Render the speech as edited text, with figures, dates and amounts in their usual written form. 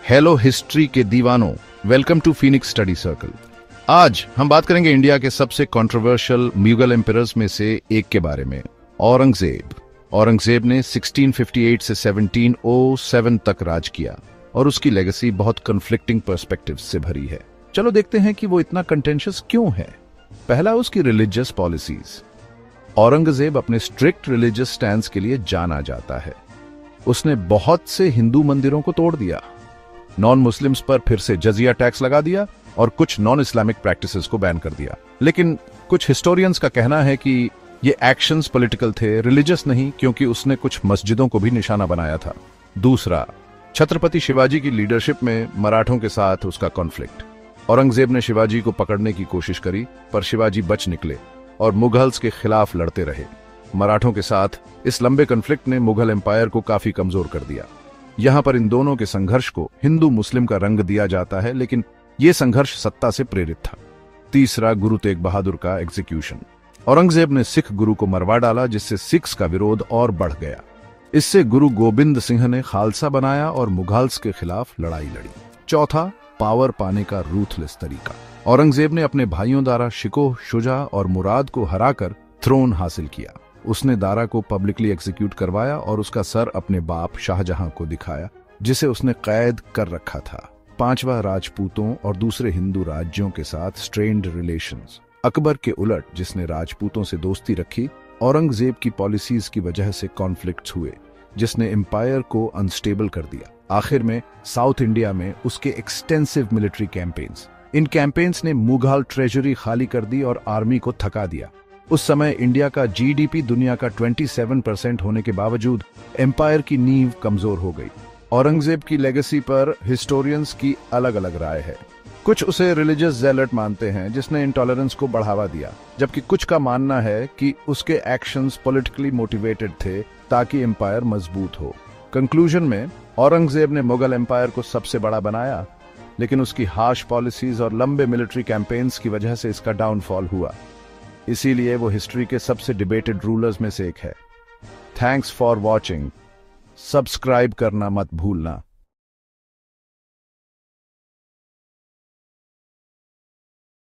Hello history के दीवानों, welcome to Phoenix Study Circle. आज हम बात करेंगे इंडिया के सबसे कंट्रोवर्शियल मुगल एम्परर्स में से एक के बारे में, औरंगजेब। औरंगजेब ने 1658 से 1707 तक राज किया और उसकी लेगेसी बहुत कन्फ्लिक्टिंग पर्सपेक्टिव्स से भरी है। चलो देखते हैं कि वो इतना कंटेंशियस क्यों है। पहला, उसकी रिलीजियस पॉलिसीज। औरंगजेब अपने स्ट्रिक्ट रिलीजियस स्टैंड के लिए जाना जाता है। उसने बहुत से हिंदू मंदिरों को तोड़ दिया, नॉन मुस्लिम्स पर फिर से जजिया टैक्स लगा दिया और कुछ नॉन इस्लामिक प्रैक्टिसेस को बैन कर दिया। लेकिन कुछ हिस्टोरियंस का कहना है कि ये एक्शंस पॉलिटिकल थे, रिलीजियस नहीं, क्योंकि उसने कुछ मस्जिदों को भी निशाना बनाया था। दूसरा, छत्रपति शिवाजी की लीडरशिप में मराठों के साथ उसका कॉन्फ्लिक्ट। औरंगजेब ने शिवाजी को पकड़ने की कोशिश करी, पर शिवाजी बच निकले और मुगल्स के खिलाफ लड़ते रहे। मराठों के साथ इस लंबे कॉन्फ्लिक्ट ने मुगल एम्पायर को काफी कमजोर कर दिया। यहां पर इन दोनों के संघर्ष को हिंदू मुस्लिम का रंग दिया जाता है, लेकिन यह संघर्ष सत्ता से प्रेरित था। तीसरा, गुरु तेग बहादुर का एग्जीक्यूशन। औरंगजेब ने सिख गुरु को मरवा डाला, जिससे सिख्स का विरोध और बढ़ गया। इससे गुरु गोबिंद सिंह ने खालसा बनाया और मुगल्स के खिलाफ लड़ाई लड़ी। चौथा, पावर पाने का रूथलेस तरीका। औरंगजेब ने अपने भाइयों दारा शिकोह, शुजा और मुराद को हराकर थ्रोन हासिल किया। उसने दारा को पब्लिकली एग्जीक्यूट करवाया और उसका सर अपने बाप शाहजहां को दिखाया, जिसे उसने कैद कर रखा था। पांचवा, राजपूतों और दूसरे हिंदू राज्यों के साथ स्ट्रेन्ड रिलेशंस। अकबर के उलट, जिसने राजपूतों से दोस्ती रखी, औरंगजेब की पॉलिसीज की वजह से कॉन्फ्लिक्ट्स हुए, जिसने एम्पायर को अनस्टेबल कर दिया। आखिर में साउथ इंडिया में उसके एक्सटेंसिव मिलिट्री कैंपेन्स। इन कैंपेन्स ने मुगल ट्रेजरी खाली कर दी और आर्मी को थका दिया। उस समय इंडिया का जीडीपी दुनिया का 27% होने के बावजूद एम्पायर की नींव कमजोर हो गई। औरंगजेब की लेगेसी पर हिस्टोरियंस की अलग अलग राय है। कुछ उसे रिलीजियस जेलट मानते हैं, जिसने इंटॉलरेंस को बढ़ावा दिया, जबकि कुछ का मानना है कि उसके एक्शंस पॉलिटिकली मोटिवेटेड थे ताकि एम्पायर मजबूत हो। कंक्लूजन में, औरंगजेब ने मुगल एम्पायर को सबसे बड़ा बनाया, लेकिन उसकी हार्श पॉलिसीज और लंबे मिलिट्री कैंपेन्स की वजह से इसका डाउनफॉल हुआ। इसीलिए वो हिस्ट्री के सबसे डिबेटेड रूलर्स में से एक है। Thanks for watching. सब्सक्राइब करना मत भूलना।